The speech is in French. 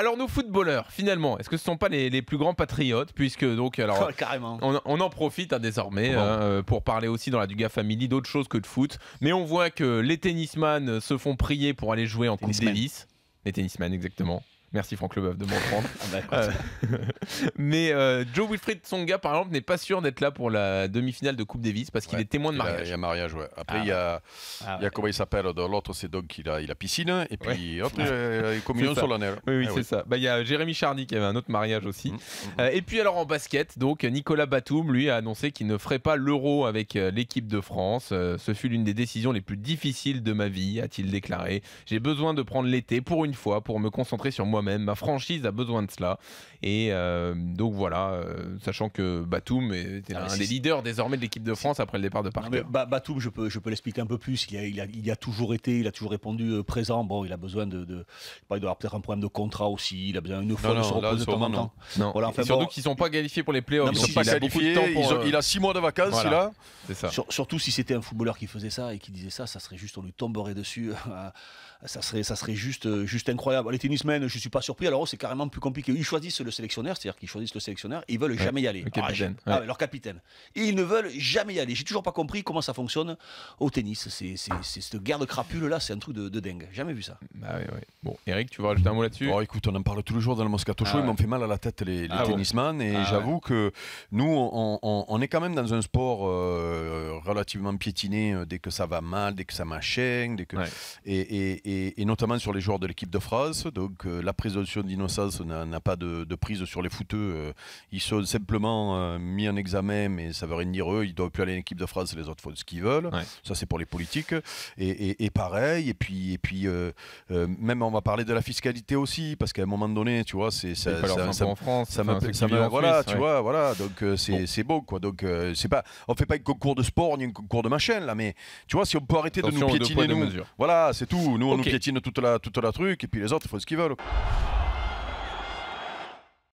alors nos footballeurs, finalement, est-ce que ce ne sont pas les plus grands patriotes, puisque donc, alors, carrément. On en profite désormais pour parler aussi dans la Duga Family d'autres choses que de foot. Mais on voit que les tennisman se font prier pour aller jouer en Coupe Davis. Les tennisman, exactement. Merci Franck Leboeuf de me reprendre. Mais Joe Wilfried Tsonga, par exemple, n'est pas sûr d'être là pour la demi-finale de Coupe Davis parce qu'il est témoin de mariage. Il y a mariage, ouais. Après, il y a comment il s'appelle, l'autre, c'est donc il a piscine, et puis hop, il y a une communion solennelle. Oui, c'est ça. Il y a Jérémy Chardy qui avait un autre mariage aussi. Et puis alors en basket, donc Nicolas Batum, lui, a annoncé qu'il ne ferait pas l'Euro avec l'équipe de France. Ce fut l'une des décisions les plus difficiles de ma vie, a-t-il déclaré. J'ai besoin de prendre l'été pour une fois, pour me concentrer sur moi-même. Ma franchise a besoin de cela. Et donc voilà, sachant que Batum est un des leaders désormais de l'équipe de France après le départ de Parker. Batum, je peux l'expliquer un peu plus. Il a toujours été, il a toujours répondu présent. Bon, il a besoin il doit avoir peut-être un problème de contrat aussi. Il a besoin d'une fois de se reposer de temps en temps. Voilà, enfin, surtout qu'ils ne sont pas qualifiés pour les playoffs. Ils ne sont pas qualifiés. Il a 6 mois de vacances, là. C'est ça. Surtout si c'était un footballeur qui faisait ça et qui disait ça serait juste, on lui tomberait dessus. Ça serait juste incroyable. Les tennismen, je ne suis pas surpris. Alors, c'est carrément plus compliqué. Ils choisissent le sélectionneur, c'est-à-dire qu'ils choisissent le sélectionneur et ils veulent jamais y aller. Leur capitaine. Et ils ne veulent jamais y aller. J'ai toujours pas compris comment ça fonctionne au tennis. C'est cette guerre de crapules là, c'est un truc de dingue. Jamais vu ça. Bon, Eric, tu veux rajouter un mot là-dessus? Écoute, on en parle tous les jours dans le Moscato Show. Ils m'ont fait mal à la tête les tennisman. Et j'avoue que nous, on est quand même dans un sport relativement piétiné dès que ça va mal, dès que ça m'achène, et notamment sur les joueurs de l'équipe de France. Donc la présomption d'innocence n'a pas de prise sur les footeux. Ils sont simplement mis en examen, mais ça veut rien dire eux. Ils ne doivent plus aller en équipe de France, les autres font ce qu'ils veulent. Ça, c'est pour les politiques. Et pareil, et puis même on va parler de la fiscalité aussi, parce qu'à un moment donné, tu vois, en France, voilà, tu vois, voilà. Donc c'est beau, quoi. Donc c'est pas, on fait pas un concours de sport ni un concours de machin là, mais tu vois, si on peut arrêter de nous piétiner, voilà, c'est tout. Nous on nous piétine toute la truc, et puis les autres font ce qu'ils veulent.